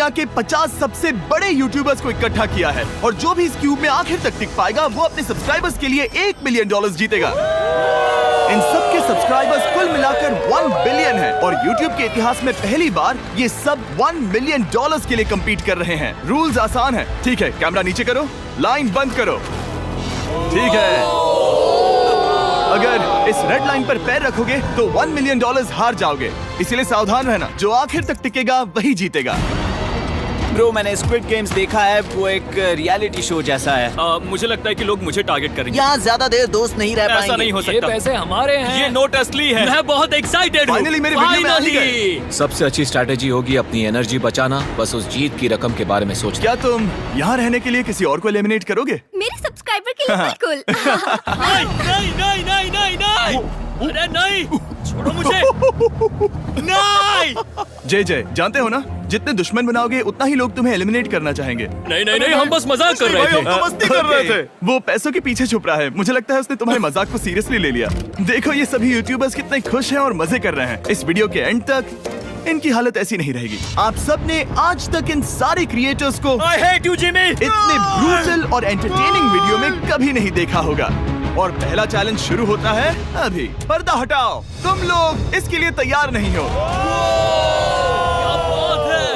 यहाँ के 50 सबसे बड़े यूट्यूबर्स को इकट्ठा किया है और जो भी इस क्यूब में आखिर तक टिक पाएगा वो अपने सब्सक्राइबर्स के लिए $1 मिलियन जीतेगा। इन सब के सब्सक्राइबर्स कुल मिलाकर 1 बिलियन है और YouTube के इतिहास में पहली बार ये सब $1 मिलियन के लिए कम्पीट कर रहे हैं। रूल्स आसान है, ठीक है? कैमरा नीचे करो, लाइन बंद करो, ठीक है? अगर इस रेड लाइन पर पैर रखोगे तो $1 मिलियन हार जाओगे, इसीलिए सावधान रहना। जो आखिर तक टिकेगा वही जीतेगा। ब्रो, मैंने स्क्विड गेम्स देखा है, वो एक रियलिटी शो जैसा है। मुझे लगता है कि लोग मुझे टारगेट करेंगे। यहाँ ज्यादा देर दोस्त नहीं रह पाएंगे। ऐसा नहीं हो सकता। ये पैसे हमारे हैं। ये नोट असली है। मैं बहुत एक्साइटेड हूँ। फाइनली मेरे वीडियो में आ ही गए। सबसे अच्छी स्ट्रैटेजी होगी अपनी एनर्जी बचाना, बस उस जीत की रकम के बारे में सोचना। क्या तुम यहाँ रहने के लिए किसी और को एलिमिनेट करोगे? मेरे सब्सक्राइबर के लिए बिल्कुल। नहीं नहीं नहीं नहीं नहीं, अरे नहीं, छोड़ो मुझे। नहीं जय जानते हो ना, जितने दुश्मन बनाओगे उतना ही लोग तुम्हें एलिमिनेट करना चाहेंगे। नहीं नहीं नहीं, हम बस मजाक कर रहे थे। हम तो मस्ती कर रहे थे। वो पैसों के पीछे छुप रहा है। मुझे लगता है उसने तुम्हारे मजाक को सीरियसली ले लिया। देखो ये सभी यूट्यूबर्स कितने खुश हैं और मजे कर रहे हैं। इस वीडियो के एंड तक इनकी हालत ऐसी नहीं रहेगी। आप सब ने आज तक इन सारे क्रिएटर्स को I hate you, Jimmy! इतने ब्रूटल और एंटरटेनिंग वीडियो में कभी नहीं देखा होगा। और पहला चैलेंज शुरू होता है अभी। पर्दा हटाओ, तुम लोग इसके लिए तैयार नहीं हो। क्या बात है?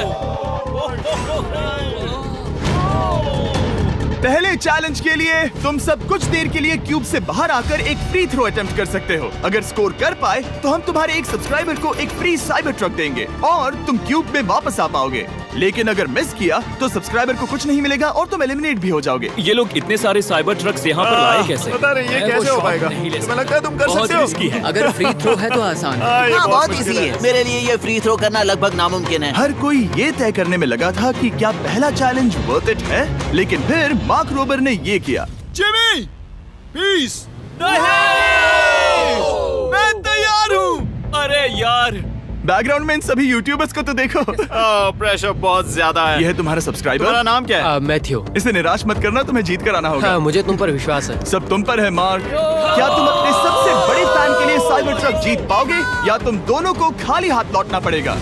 पहले चैलेंज के लिए तुम सब कुछ देर के लिए क्यूब से बाहर आकर एक फ्री थ्रो अटेम्प्ट कर सकते हो। अगर स्कोर कर पाए तो हम तुम्हारे एक सब्सक्राइबर को एक फ्री साइबर ट्रक देंगे और तुम क्यूब में वापस आ पाओगे। लेकिन अगर मिस किया तो सब्सक्राइबर को कुछ नहीं मिलेगा और तुम एलिमिनेट भी हो जाओगे। ये लोग इतने सारे साइबर ट्रक्स यहाँ पर लाए कैसे? पता नहीं ये कैसे हो पाएगा। तुम्हें लगता है तुम कर सकते हो? रिस्की है। अगर फ्री थ्रो है तो आसान है। हाँ, बहुत इजी है। मेरे लिए ये फ्री थ्रो करना लगभग नामुमकिन है। हर कोई ये तय करने में लगा था कि क्या पहला चैलेंज वर्थ इट है, लेकिन फिर मार्क रोबर ने ये किया। Jimmy, peace. मैं तैयार हूँ। अरे यार, बैकग्राउंड में इन सभी यूट्यूबर्स को तो देखो। प्रेशर बहुत ज्यादा है। यह है तुम्हारा सब्सक्राइबर। तुम्हारा नाम क्या है? मैथ्यू। इसे निराश मत करना, तुम्हें जीत कर आना होगा। हाँ, मुझे तुम पर विश्वास है। सब तुम पर है मार्क। क्या तुम अपने सबसे बड़े फैन के लिए साइबर ट्रक जीत पाओगे या तुम दोनों को खाली हाथ लौटना पड़ेगा?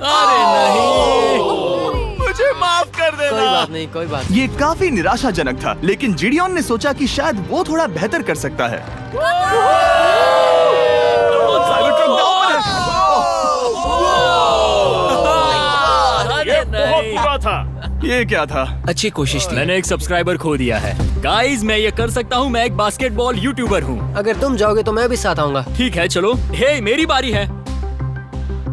अरे नहीं, मुझे माफ कर देना। कोई बात नहीं, कोई बात ये काफी निराशाजनक था, लेकिन जिडियन ने सोचा कि शायद वो थोड़ा बेहतर कर सकता है। साइबर ट्रक डाउन है। अरे नहीं, बुरा था। ये क्या था? अच्छी कोशिश थी। मैंने एक सब्सक्राइबर खो दिया है। गाइस, मैं ये कर सकता हूँ। मैं एक बास्केटबॉल यूट्यूबर हूँ। अगर तुम जाओगे तो मैं भी साथ आऊंगा। ठीक है, चलो। हे, मेरी बारी है।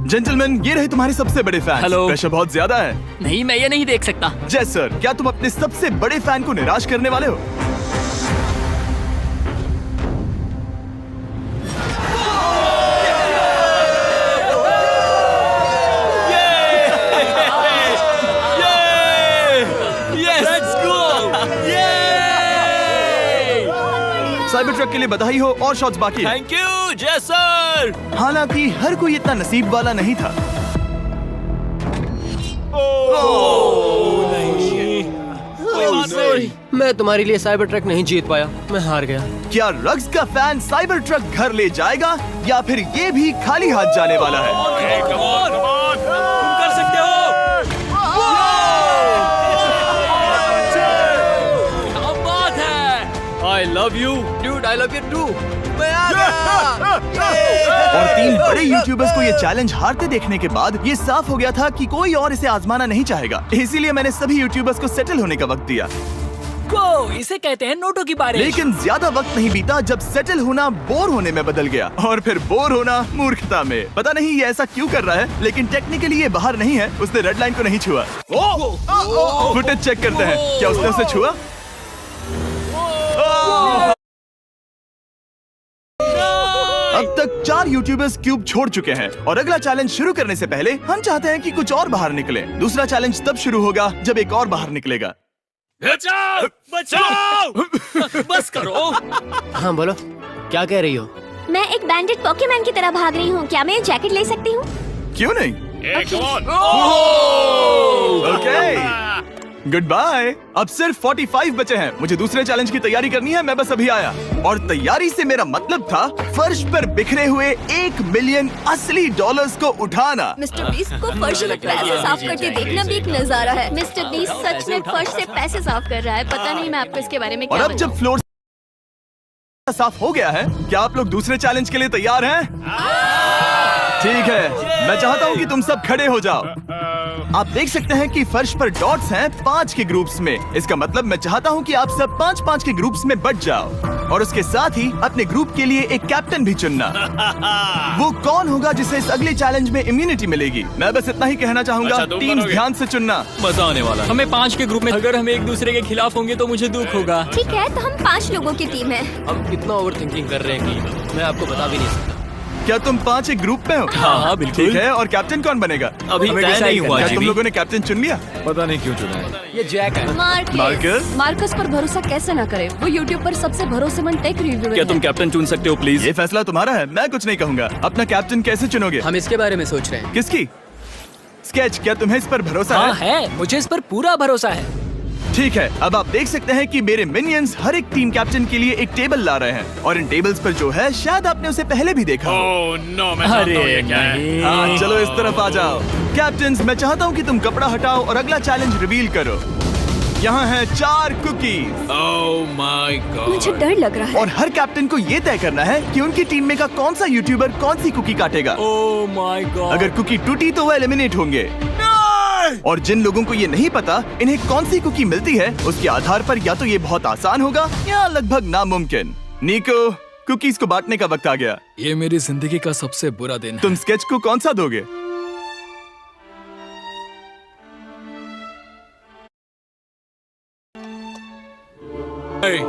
जेंटलमैन, ये रहे तुम्हारे सबसे बड़े फैन। हेलो। प्रेशर बहुत ज्यादा है। नहीं, मैं ये नहीं देख सकता। जय सर, क्या तुम अपने सबसे बड़े फैन को निराश करने वाले हो? साइबर ट्रक के लिए बधाई हो और शॉट्स बाकी है। थैंक यू जय सर। हालांकि हर कोई इतना नसीब वाला नहीं था। मैं तुम्हारे लिए साइबर ट्रक नहीं जीत पाया, मैं हार गया। क्या रग्स का फैन साइबर ट्रक घर ले जाएगा या फिर ये भी खाली हाथ जाने वाला है? तुम कर सकते हो। क्या बात है। I love you, dude. I love you too. मैं आ गया। और 3 बड़े यूट्यूबर्स को ये चैलेंज हारते देखने के बाद ये साफ हो गया था कि कोई और इसे आजमाना नहीं चाहेगा। इसीलिए मैंने सभी यूट्यूबर्स को सेटल होने का वक्त दिया। इसे कहते हैं नोटों की बारिश। लेकिन ज्यादा वक्त नहीं बीता जब सेटल होना बोर होने में बदल गया और फिर बोर होना मूर्खता में। पता नहीं ये ऐसा क्यों कर रहा है, लेकिन टेक्निकली ये बाहर नहीं है। उसने रेड लाइन को नहीं छुआ। फुटेज चेक करते हैं, क्या उसने उसे छुआ? अब तक 4 यूट्यूबर्स क्यूब छोड़ चुके हैं और अगला चैलेंज शुरू करने से पहले हम चाहते हैं कि कुछ और बाहर निकले। दूसरा चैलेंज तब शुरू होगा जब एक और बाहर निकलेगा। बचाओ, बचाओ। बस करो। हाँ बोलो, क्या कह रही हो? मैं एक बैंडेड पॉकीमैन की तरह भाग रही हूँ। क्या मैं जैकेट ले सकती हूँ? क्यों नहीं? Okay, goodbye. अब सिर्फ 45 बचे हैं। मुझे दूसरे चैलेंज की तैयारी करनी है। मैं बस अभी आया। और तैयारी से मेरा मतलब था फर्श पर बिखरे हुए 1 मिलियन असली डॉलर्स को उठाना। मिस्टर बीस्ट को फर्श से पैसे साफ करके देखना भी एक नजारा है। मिस्टर बीस्ट सच में फर्श से पैसे साफ कर रहा है। पता नहीं मैं आपको इसके बारे में और क्या अब जब फ्लोर साफ हो गया है, क्या आप लोग दूसरे चैलेंज के लिए तैयार हैं? ठीक है, मैं चाहता हूँ कि तुम सब खड़े हो जाओ। आप देख सकते हैं कि फर्श पर डॉट्स हैं 5 के ग्रुप्स में। इसका मतलब मैं चाहता हूँ कि आप सब 5-5 के ग्रुप्स में बंट जाओ और उसके साथ ही अपने ग्रुप के लिए एक कैप्टन भी चुनना। वो कौन होगा जिसे इस अगले चैलेंज में इम्यूनिटी मिलेगी? मैं बस इतना ही कहना चाहूंगा, अच्छा, तुम टीम्स बनोगे। ध्यान से चुनना। मजा आने वाला है। हमें 5 के ग्रुप में, अगर हम एक दूसरे के खिलाफ होंगे तो मुझे दुख होगा। ठीक है, तो हम 5 लोगों की टीम है। हम कितना ओवर थिंकिंग कर रहे हैं कि मैं आपको बता भी नहीं सकता। क्या तुम 5 एक ग्रुप में हो? हाँ, बिल्कुल। ठीक है, और कैप्टन कौन बनेगा? अभी हमें तय decide नहीं करना हुआ, है। तुम जिमी। लोगों ने कैप्टन चुन लिया? पता नहीं क्यों चुना है। ये जैक है। मार्कस? मार्कस पर भरोसा कैसे ना करें? वो यूट्यूब पर सबसे भरोसेमंद टेक रिव्यूअर क्या है। तुम कैप्टन चुन सकते हो प्लीज? ये फैसला तुम्हारा है, मैं कुछ नहीं कहूंगा। अपना कैप्टन कैसे चुनोगे? हम इसके बारे में सोच रहे हैं। किसकी? स्केच, क्या तुम्हें इस पर भरोसा हाँ है? है, मुझे इस पर पूरा भरोसा है। ठीक है, अब आप देख सकते हैं कि मेरे मिनियंस हर एक टीम कैप्टन के लिए एक टेबल ला रहे हैं और इन टेबल्स पर जो है शायद आपने उसे पहले भी देखा हो। ओह नो, मैं जानता हूँ ये क्या है। हाँ, चलो इस तरफ आ जाओ। कैप्टन्स, मैं चाहता हूँ कि तुम कपड़ा हटाओ और अगला चैलेंज रिवील करो। यहाँ हैं 4 कुकीज ओह माय गॉड। मुझे डर लग रहा है। और हर कैप्टन को ये तय करना है कि उनकी टीम में का कौन सा यूट्यूबर कौन सी कुकी काटेगा। Oh my God. अगर कुकी टूटी तो वो एलिमिनेट होंगे। और जिन लोगों को ये नहीं पता इन्हें कौन सी कुकी मिलती है, उसके आधार पर या तो ये बहुत आसान होगा या लगभग नामुमकिन। निको, कुकीज को बांटने का वक्त आ गया। ये मेरी जिंदगी का सबसे बुरा दिन है। तुम स्केच को कौन सा दोगे?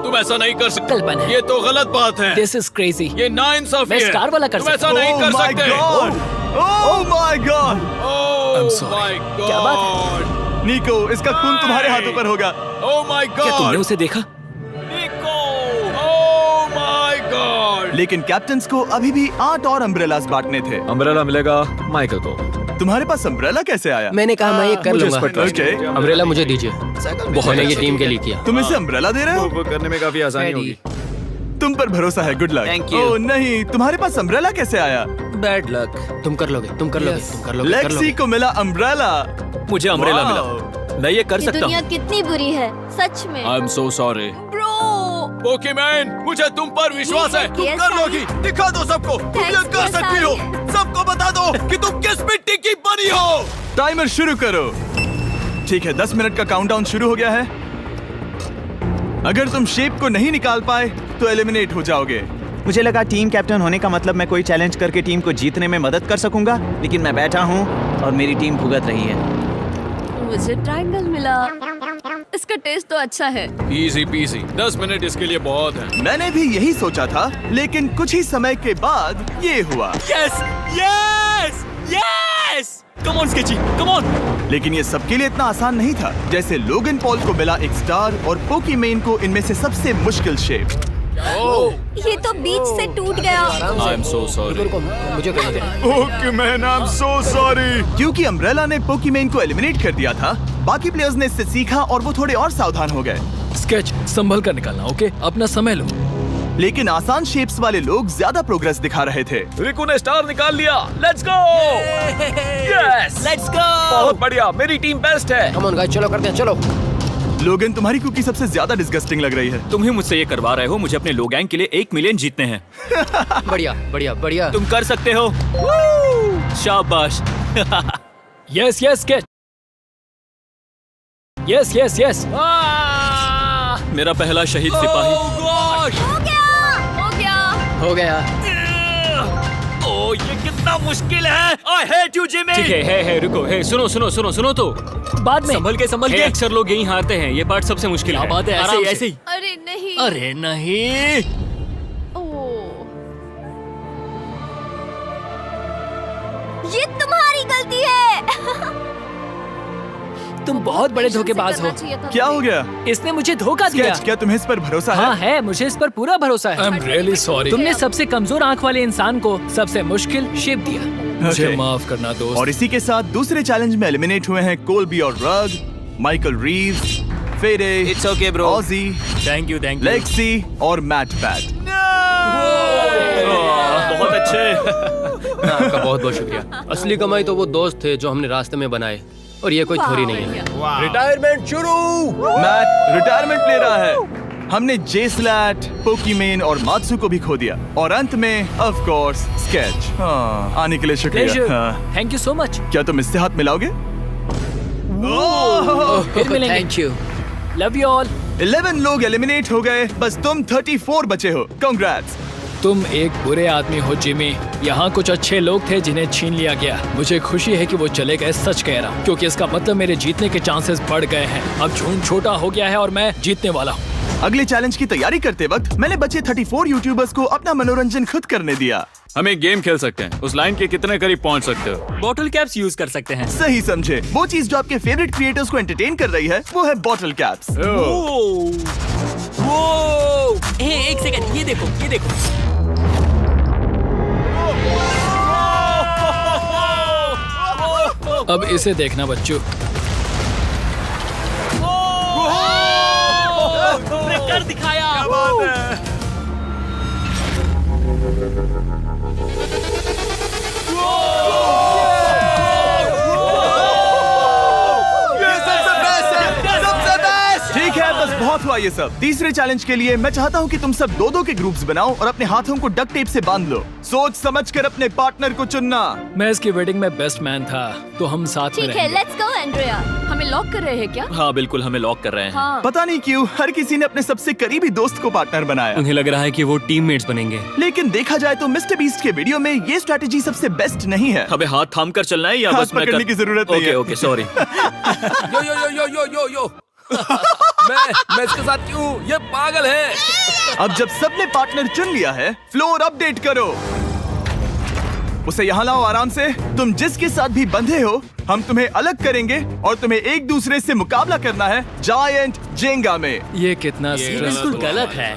तुम ऐसा नहीं कर सकते। कल्पना है। ये तो गलत बात है। This is crazy. ये नाइंसाफी मैं है। स्टार वाला कर तुम ऐसा सकता नहीं Oh कर my सकते। God! Oh my God! Oh sorry. My God. क्या बात निको, इसका खून तुम्हारे हाथों पर होगा। ओह माय क्या तुमने गॉड। उसे देखा? निको। Oh my God. लेकिन कैप्टन्स को अभी भी 8 और अम्ब्रेलास बांटने थे। अम्ब्रेला मिलेगा माइकल को। तुम्हारे पास अम्ब्रेला कैसे आया? मैंने कहा मैं ये कर मुझे लूंगा। इस पर trust Okay. है। अम्ब्रेला मुझे दीजिए। मैंने ये टीम के लिए किया। तुम इसे अम्ब्रेला दे रहे हो? वो करने में काफी आसानी होगी। तुम पर भरोसा है, गुड लक। Thank you. ओह नहीं, तुम्हारे पास अम्ब्रेला कैसे आया? Bad luck. तुम कर लोगे, तुम कर लोगे, तुम कर लोगे, कर लेक्सी लोगे। को मिला अम्ब्रेला। मुझे अम्ब्रेला Wow. मिला। मैं ये कर ये सकता दुनिया हूँ। कितनी बुरी है, सच में। I am so sorry. Bro, Pokemon, मुझे तुम पर विश्वास है। तुम Yes, कर I- लोगी। दिखा दो सबको। तुम ये Thanks, कर yes, सकती हो। I- सबको बता दो कि तुम किस मिट्टी की बनी हो। टाइमर शुरू करो। ठीक है, 10 मिनट का काउंटडाउन शुरू हो गया है। अगर तुम शेप को नहीं निकाल पाए तो एलिमिनेट हो जाओगे। मुझे लगा टीम कैप्टन होने का मतलब मैं कोई चैलेंज करके टीम को जीतने में मदद कर सकूंगा, लेकिन मैं बैठा हूँ और मेरी टीम भुगत रही है। मुझे ट्रायंगल मिला। इसका टेस्ट तो अच्छा है। Easy PC. 10 मिनट इसके लिए बहुत है। मैंने भी यही सोचा था, लेकिन कुछ ही समय के बाद ये हुआ। Yes yes yes. Come on sketchy, come on. लेकिन ये सबके लिए इतना आसान नहीं था। जैसे लोगन पॉल को मिला एक स्टार और पोकीमेन को इनमें से सबसे मुश्किल शेप। ये तो बीच से टूट गया। आई एम सो सॉरी। रुको, मुझे करने दे। पोकीमेन, आई एम सो सॉरी। क्योंकि अम्ब्रेला ने पोकीमेन को एलिमिनेट कर दिया था, बाकी प्लेयर्स ने इससे सीखा और वो थोड़े और सावधान हो गए। स्केच संभल कर निकालना, ओके? अपना समय लो। लेकिन आसान शेप्स वाले लोग ज्यादा प्रोग्रेस दिखा रहे थे। रिकू ने स्टार निकाल लिया। Let's go. Yes, let's go. बहुत बढ़िया। मेरी टीम बेस्ट है। कम ऑन गाइस, चलो करते हैं, चलो। लोगन, तुम्हारी कुकी सबसे ज्यादा डिस्गस्टिंग लग रही है। तुम ही मुझसे ये करवा रहे हो। मुझे अपने लो गैंग के लिए 1 मिलियन जीतने हैं। बढ़िया, बढ़िया, बढ़िया। तुम कर सकते हो। शाबाश। Yes yes sketch. Yes yes yes. मेरा पहला शहीद सिपाही। हो गया, हो गया। हो गया। ओह, ये कितना मुश्किल है। I hate you Jimmy. ठीक है, रुको। हे, सुनो सुनो सुनो सुनो तो। बाद में। संभल के। अक्सर लोग यही हारते हैं। ये पार्ट सबसे मुश्किल है। क्या बात है, ऐसे आराम ही, से। ऐसे ही। अरे नहीं। अरे नहीं। ओह, ये तुम्हारी गलती है। तुम बहुत बड़े धोखेबाज हो। क्या हो गया? इसने मुझे धोखा दिया। स्केच, क्या तुम्हें इस पर भरोसा हाँ है? है, मुझे इस पर पूरा भरोसा आई है। Am really sorry. तुमने सबसे कमजोर आंख वाले इंसान को सबसे मुश्किल शेप दिया। मुझे Okay. माफ करना दोस्त। और इसी के साथ दूसरे चैलेंज में एलिमिनेट हुए हैं कोल्बी और Rug. Michael Reeves, Fede, It's okay, bro. Ozzy, thank you Lexi और मैट पैट। बहुत अच्छे। आपका बहुत बहुत शुक्रिया। असली कमाई तो वो दोस्त थे जो हमने रास्ते में बनाए, और ये कोई थोड़ी नहीं है। रिटायरमेंट शुरू। मैट रिटायरमेंट ले रहा है। हमने जेस्लैट, पोकीमेन और मात्सु को भी खो दिया, और अंत में ऑफ कोर्स स्केच। आने के लिए शुक्रिया। हाँ। Thank you so much. क्या तुम इससे हाथ मिलाओगे? फिर मिलेंगे। Thank you. Love you all. 11 लोग एलिमिनेट हो गए, बस तुम 34 बचे हो। कांग्रेट्स। तुम एक बुरे आदमी हो जिमी। यहाँ कुछ अच्छे लोग थे जिन्हें छीन लिया गया। मुझे खुशी है कि वो चले गए, सच कह रहा हूँ, क्योंकि इसका मतलब मेरे जीतने के चांसेस बढ़ गए हैं। अब झूठ छोटा हो गया है और मैं जीतने वाला हूँ। अगले चैलेंज की तैयारी करते वक्त मैंने बचे 34 यूट्यूबर्स को अपना मनोरंजन खुद करने दिया। हम एक गेम खेल सकते हैं। उस लाइन के कितने करीब पहुंच सकते हो? बॉटल कैप्स यूज कर सकते हैं। सही समझे। वो चीज जो आपके फेवरेट क्रिएटर्स को एंटरटेन कर रही है वो है बॉटल कैप्स। एक सेकंड, ये देखो, ये देखो। अब इसे देखना बच्चों। कर दिखाया। ठीक है, बस बहुत हुआ ये सब। तीसरे चैलेंज के लिए मैं चाहता हूँ कि तुम सब दो के ग्रुप्स बनाओ और अपने हाथों को डक्ट टेप से बांध लो। सोच समझकर अपने पार्टनर को चुनना। मैं इसकी वेडिंग में बेस्ट मैन था, तो हम साथ में ठीक है, रहेंगे। Let's go Andrea. हमें लॉक कर रहे हैं क्या? हाँ बिल्कुल, हमें लॉक कर रहे हैं। हाँ। पता नहीं क्यों हर किसी ने अपने सबसे करीबी दोस्त को पार्टनर बनाया, उन्हें लग रहा है कि वो टीममेट्स बनेंगे। लेकिन देखा जाए तो मिस्टर बीस्ट के वीडियो में ये स्ट्रेटेजी सबसे बेस्ट नहीं है। हमें हाथ थाम कर चलना है या हाथ बस मैं पकड़ने की जरूरत नहीं है। Okay sorry. Yo yo yo yo yo yo yo. मैं इसके साथ क्यों? ये पागल है। अब जब सबने पार्टनर चुन लिया है, फ्लोर अपडेट करो। उसे यहाँ लाओ आराम से। तुम जिसके साथ भी बंधे हो, हम तुम्हें अलग करेंगे और तुम्हें एक दूसरे से मुकाबला करना है जायंट जेंगा में। ये कितना बिल्कुल स्ट्रेसफुल। गलत है।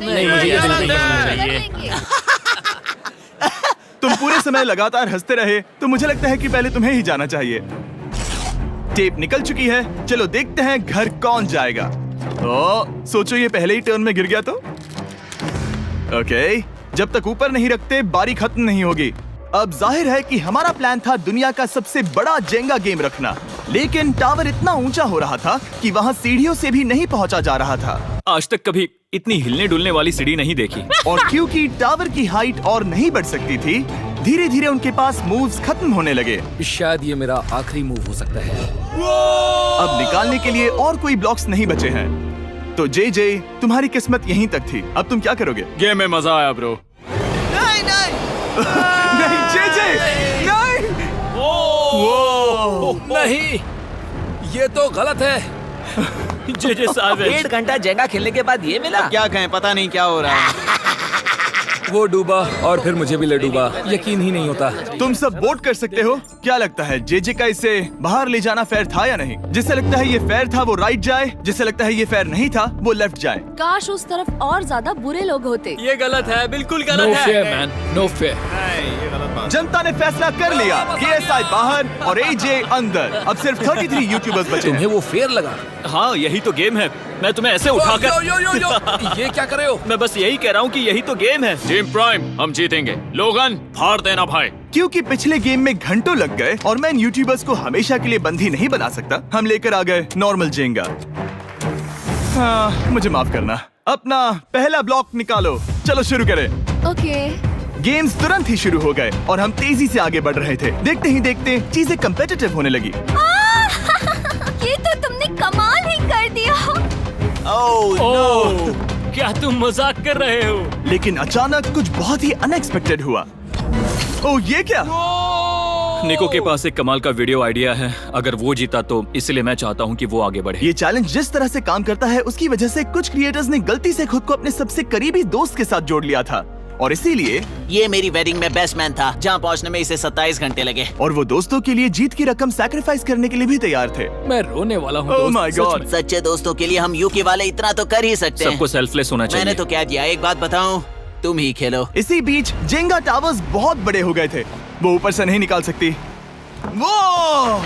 नहीं, मुझे ये बिल्कुल नहीं करना चाहिए। तुम पूरे समय लगातार हंसते रहे, तो मुझे लगता है कि पहले तुम्हें ही जाना चाहिए। टेप निकल चुकी है, चलो देखते हैं घर कौन जाएगा। सोचो ये पहले ही टर्न में गिर गया तो। ओके, जब तक ऊपर नहीं रखते बारी खत्म नहीं होगी। अब जाहिर है कि हमारा प्लान था दुनिया का सबसे बड़ा जेंगा गेम रखना, लेकिन टावर इतना ऊंचा हो रहा था कि वहाँ सीढ़ियों से भी नहीं पहुँचा जा रहा था। आज तक कभी इतनी हिलने डुलने वाली सीढ़ी नहीं देखी। और क्योंकि टावर की हाइट और नहीं बढ़ सकती थी, धीरे धीरे उनके पास मूव्स खत्म होने लगे। शायद ये मेरा आखिरी मूव हो सकता है। अब निकालने के लिए और कोई ब्लॉक्स नहीं बचे हैं। तो जे तुम्हारी किस्मत यहीं तक थी। अब तुम क्या करोगे? गेम में मजा आया ब्रो। नहीं जे नहीं। नहीं, ये तो गलत है। जे सावेज। 1.5 घंटा जेंगा खेलने के बाद ये मिला। क्या कहें, पता नहीं क्या हो रहा है। वो डूबा और फिर मुझे भी ले डूबा। यकीन ही नहीं होता। तुम सब वोट कर सकते हो। क्या लगता है जे का इसे बाहर ले जाना फेयर था या नहीं? जिसे लगता है ये फेयर था वो राइट जाए, जिसे लगता है ये फेयर नहीं था वो लेफ्ट जाए। काश उस तरफ और ज्यादा बुरे लोग होते। ये गलत है, बिल्कुल नो गलत फेयर है। Man, no fair. जनता ने फैसला कर लिया। KSI बाहर और AJ अंदर। अब सिर्फ 33 यूट्यूबर्स बचे तुम्हें हैं। वो फेयर लगा? हाँ यही तो गेम है। मैं तुम्हें ऐसे उठाकर यो यो यो यो। ये क्या कर रहे हो? मैं बस यही कह रहा हूँ कि यही तो गेम है। टीम प्राइम, हम जीतेंगे। लोगन, फाड़ देना भाई। क्योंकि पिछले गेम में घंटों लग गए और मैं इन यूट्यूबर्स को हमेशा के लिए बंदी नहीं बना सकता, हम लेकर आ गए नॉर्मल जेंगा। हाँ, मुझे माफ करना। अपना पहला ब्लॉक निकालो। चलो शुरू करें। ओके। गेम्स तुरंत ही शुरू हो गए और हम तेजी से आगे बढ़ रहे थे। देखते ही देखते चीजें कम्पिटिटिव होने लगी। ये तो तुमने कमाल ही कर दिया। ओह, क्या तुम मजाक कर रहे हो? लेकिन अचानक कुछ बहुत ही अनएक्सपेक्टेड हुआ। ओह, ये क्या? निको के पास एक कमाल का वीडियो आइडिया है। अगर वो जीता तो इसलिए मैं चाहता हूँ कि वो आगे बढ़े। ये चैलेंज जिस तरह से काम करता है उसकी वजह से कुछ क्रिएटर्स ने गलती से खुद को अपने सबसे करीबी दोस्त के साथ जोड़ लिया था, और इसीलिए ये मेरी वेडिंग में बेस्ट मैन था, जहाँ पहुँचने में इसे 27 घंटे लगे। और वो दोस्तों के लिए जीत की रकम सैक्रिफाइस करने के लिए भी तैयार थे। मैं रोने वाला हूँ ओह दोस्त, माय सच गॉड। में। सच्चे दोस्तों के लिए हम यूके वाले इतना तो कर ही सकते हैं। सबको सेल्फलेस होना चाहिए। मैंने तो क्या दिया, एक बात बताऊं, तुम ही खेलो। इसी बीच जेंगा टावर्स बहुत बड़े हो गए थे, वो ऊपर से नहीं निकाल सकती। वो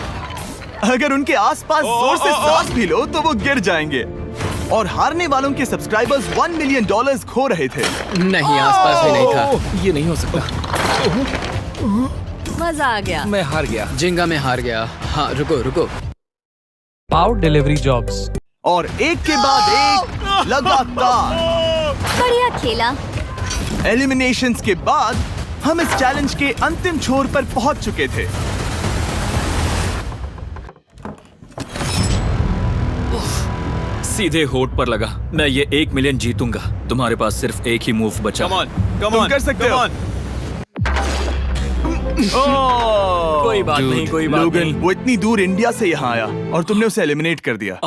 अगर उनके आसपास जोर से सांस भी लो तो वो गिर जाएंगे। और हारने वालों के सब्सक्राइबर्स $1 मिलियन खो रहे थे। नहीं, आसपास भी नहीं था। ये नहीं हो सकता। मजा आ गया। मैं हार गया। जिंगा में हार गया। हाँ, रुको। Power delivery jobs. और एक के बाद एक लगातार बढ़िया खेला। एलिमिनेशंस के बाद हम इस चैलेंज के अंतिम छोर पर पहुंच चुके थे। सीधे होठ पर लगा। मैं ये 1 मिलियन जीतूंगा। तुम्हारे पास सिर्फ एक ही मूव बचा। तुम कर सकते हो। कोई बात नहीं, कोई बात लोगन, नहीं। वो इतनी दूर इंडिया से यहाँ आया और तुमने उसे एलिमिनेट कर दिया।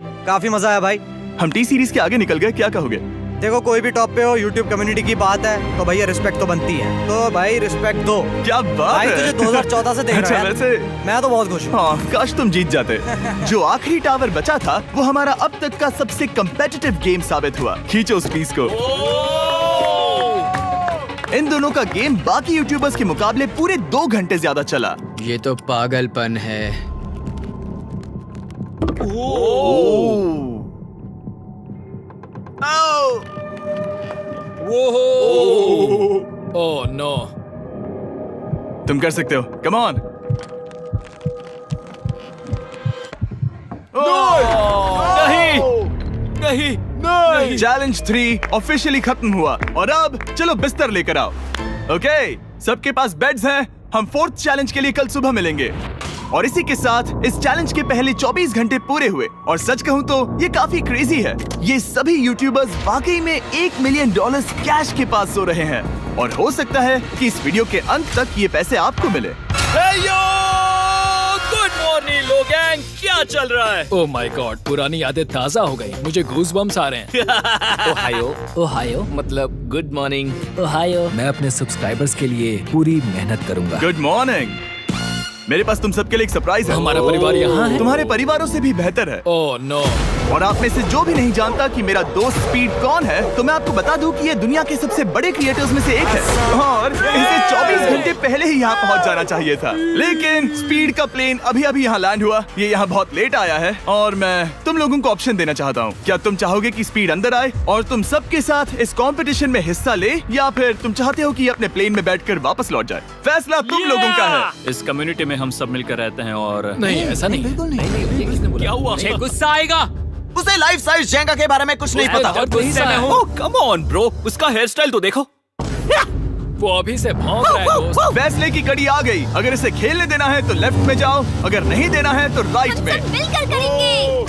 काफी मजा आया भाई। हम टी सीरीज के आगे निकल गए, क्या कहोगे? देखो, कोई भी टॉप पे हो, यूट्यूब कम्युनिटी की बात है तो भैया रिस्पेक्ट तो बनती है। तो भाई रिस्पेक्ट दो। क्या बात भाई है। तुझे 2014 से देख रहा अच्छा, है। वैसे मैं तो बहुत खुश हूँ। हाँ, काश तुम जीत जाते। जो आखिरी टावर बचा था वो हमारा अब तक का सबसे कम्पेटिटिव गेम साबित हुआ। खींचो उस पीस को। इन दोनों का गेम बाकी यूट्यूबर्स के मुकाबले पूरे 2 घंटे ज्यादा चला। ये तो पागलपन है। Oh no. तुम कर सकते हो, कम ऑन। नहीं। चैलेंज 3 ऑफिशियली खत्म हुआ और अब चलो बिस्तर लेकर आओ। ओके, सबके पास बेड्स हैं। हम 4th चैलेंज के लिए कल सुबह मिलेंगे। और इसी के साथ इस चैलेंज के पहले 24 घंटे पूरे हुए। और सच कहूं तो ये काफी क्रेजी है। ये सभी यूट्यूबर्स वाकई में $1 मिलियन कैश के पास सो रहे हैं। और हो सकता है कि इस वीडियो के अंत तक ये पैसे आपको मिले। गुड मॉर्निंग लोगैंग, क्या चल रहा है? ओह माय गॉड, पुरानी यादें ताजा हो गई। मुझे गूज़बम्स आ रहे हैं। ओहायो मतलब गुड मॉर्निंग। ओहायो। मैं अपने सब्सक्राइबर्स के लिए पूरी मेहनत करूंगा। Good morning. मेरे पास तुम सबके लिए एक सरप्राइज है। हमारा परिवार यहाँ है। तुम्हारे परिवारों से भी बेहतर है। Oh no. और आप में से जो भी नहीं जानता कि मेरा दोस्त स्पीड कौन है, तो मैं आपको बता दूं कि ये दुनिया के सबसे बड़े क्रिएटर्स में से एक है। और इसे 24 घंटे पहले ही यहाँ पहुँच जाना चाहिए था। लेकिन स्पीड का प्लेन अभी अभी यहाँ लैंड हुआ। ये यहाँ बहुत लेट आया है और मैं तुम लोगों को ऑप्शन देना चाहता हूँ। क्या तुम चाहोगे कि स्पीड अंदर आए और तुम सबके साथ इस कंपटीशन में हिस्सा ले, या फिर तुम चाहते हो कि ये अपने प्लेन में बैठकर वापस लौट जाए? फैसला तुम लोगों का है। इस कम्युनिटी में हम सब मिलकर रहते हैं और नहीं, ऐसा नहीं। क्या हुआ? मुझे गुस्सा आएगा। उसे लाइफ साइज जेंगा के बारे में कुछ नहीं पता। बहुत गुस्सा है। कम ऑन ब्रो, उसका हेयर स्टाइल तो देखो। वो अभी से भौंक रहा है दोस्त। फैसले की कड़ी आ गई। अगर इसे खेलने देना है तो लेफ्ट में जाओ, अगर नहीं देना है तो राइट में। मिलकर करेंगे।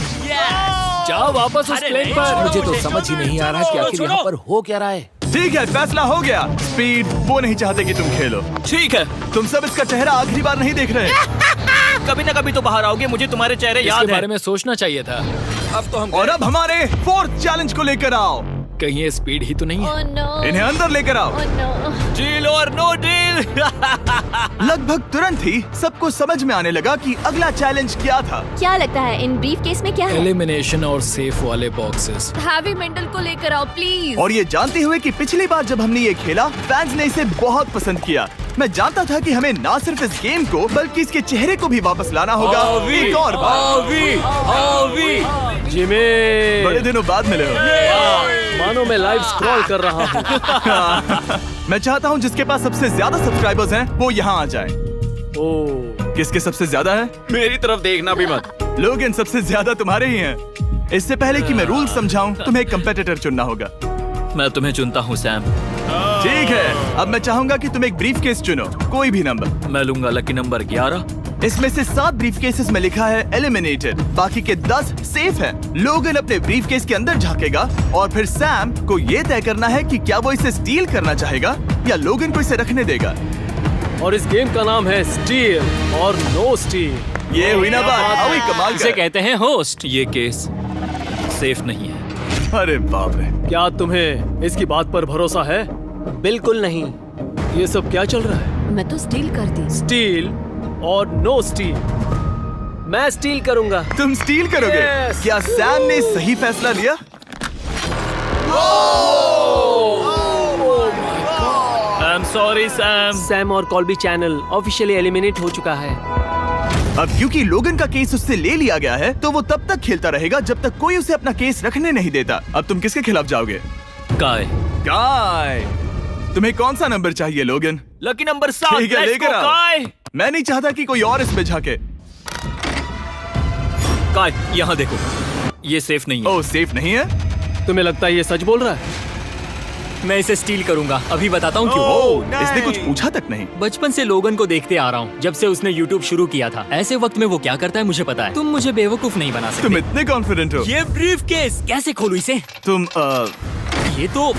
जाओ वापस उस प्लेन पर। मुझे तो समझ ही नहीं आ रहा कि आखिर यहाँ पर हो क्या रहा है। ठीक है, फैसला हो गया। स्पीड वो नहीं चाहते कि तुम खेलो। ठीक है, तुम सब इसका चेहरा आखिरी बार नहीं देख रहे। कभी ना कभी तो बाहर आओगे, मुझे तुम्हारे चेहरे याद इसके है। बारे में सोचना चाहिए था। अब तो हम और अब हमारे 4th चैलेंज को लेकर आओ। कहीं ये स्पीड ही तो नहीं है। Oh no. इन्हें अंदर लेकर आओ। Oh no. डील और नो डील। लगभग तुरंत ही सबको समझ में आने लगा कि अगला चैलेंज क्या था। क्या लगता है इन ब्रीफ केस में क्या है? एलिमिनेशन और सेफ वाले बॉक्सेस। हैवी मेंटल को लेकर आओ प्लीज। और ये जानते हुए कि पिछली बार जब हमने ये खेला फैंस ने इसे बहुत पसंद किया। मैं जानता था कि हमें ना सिर्फ इस गेम को बल्कि इसके चेहरे को भी वापस लाना होगा। एक और बार। जिमी, बड़े दिनों बाद मिले हो। मानो मैं लाइव स्क्रॉल कर रहा हूँ। मैं चाहता हूँ जिसके पास सबसे ज्यादा सब्सक्राइबर्स हैं वो यहाँ आ जाए। ओह, किसके सबसे ज्यादा है? मेरी तरफ देखना भी मत। लोग इन सबसे ज्यादा तुम्हारे ही हैं। इससे पहले कि मैं रूल समझाऊं तुम्हें एक कंपेटिटर चुनना होगा। मैं तुम्हें चुनता हूँ सैम। ठीक है, अब मैं चाहूंगा कि तुम एक ब्रीफ केस चुनो, कोई भी नंबर। मैं लूंगा लकी नंबर 11। इसमें से 7 ब्रीफ केसेस में लिखा है एलिमिनेटेड, बाकी के 10 सेफ हैं। लोगन अपने ब्रीफ केस के अंदर झांकेगा और फिर सैम को ये तय करना है कि क्या वो इसे स्टील करना चाहेगा या लोगन को इसे रखने देगा। और इस गेम का नाम है स्टील और नो स्टील। ये हुई ना बात, हुई कमाल इसे का। कहते हैं होस्ट। ये केस सेफ नहीं है। अरे बाप रे। क्या तुम्हें इसकी बात पर भरोसा है? बिल्कुल नहीं। ये सब क्या चल रहा है? मैं तो स्टील कर दी। स्टील और नो स्टील। मैं स्टील करूंगा। तुम स्टील करोगे? Yes! क्या सैम ने सही फैसला लिया? I am sorry Sam. Sam और कॉल्बी चैनल ऑफिशियली एलिमिनेट हो चुका है। अब क्योंकि लोगन का केस उससे ले लिया गया है तो वो तब तक खेलता रहेगा जब तक कोई उसे अपना केस रखने नहीं देता। अब तुम किसके खिलाफ जाओगे? काय। काय। तुम्हें कौन सा नंबर चाहिए लोगन? Lucky number 7। ठीक है, लेकर आओ। काय। मैं नहीं चाहता कि कोई और इसमें झांके। काय, यहाँ देखो, ये सेफ नहीं है। ओह, सेफ नहीं है? तुम्हें लगता है ये सच बोल रहा है? मैं इसे स्टील करूंगा, अभी बताता हूँ क्यों। ओह, इसने कुछ पूछा तक नहीं। बचपन से लोगन को देखते आ रहा हूँ, जब से उसने YouTube शुरू किया था। ऐसे वक्त में वो क्या करता है मुझे पता है। तुम मुझे बेवकूफ नहीं बना सकते। तुम इतने कॉन्फिडेंट हो? ये ब्रीफकेस कैसे खोलूं इसे? तुम ये तो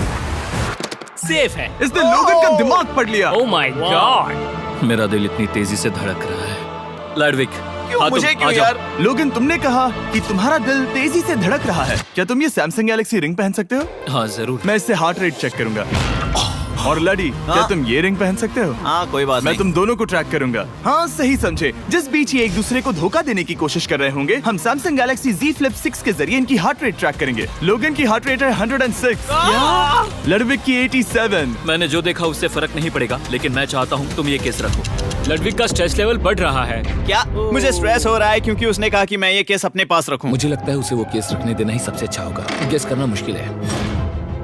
सेफ है। इसने लोगन का दिमाग पढ़ लिया। Oh my God. मेरा दिल इतनी तेजी से धड़क रहा है। लैडविक, क्यों मुझे क्यों यार? लोगन, तुमने कहा कि तुम्हारा दिल तेजी से धड़क रहा है। क्या तुम ये सैमसंग गैलेक्सी रिंग पहन सकते हो? हाँ जरूर। मैं इससे हार्ट रेट चेक करूंगा। और लड़ी, क्या तुम ये रिंग पहन सकते हो? हाँ, कोई बात मैं नहीं। तुम दोनों को ट्रैक करूंगा। हाँ, सही समझे। जिस बीच ये एक दूसरे को धोखा देने की कोशिश कर रहे होंगे, हम सैमसंग गैलेक्सी Z Flip 6 के जरिए इनकी हार्ट रेट ट्रैक करेंगे। लोगन की हार्ट रेट है 106, लडविक की 87। मैंने जो देखा उससे फर्क नहीं पड़ेगा, लेकिन मैं चाहता हूँ तुम ये केस रखो। लडविक का स्ट्रेस लेवल बढ़ रहा है। क्या? मुझे स्ट्रेस हो रहा है क्योंकि उसने कहा कि मैं ये केस अपने पास रखूं। मुझे लगता है उसे वो केस रखने देना ही सबसे अच्छा होगा। गेस करना मुश्किल है।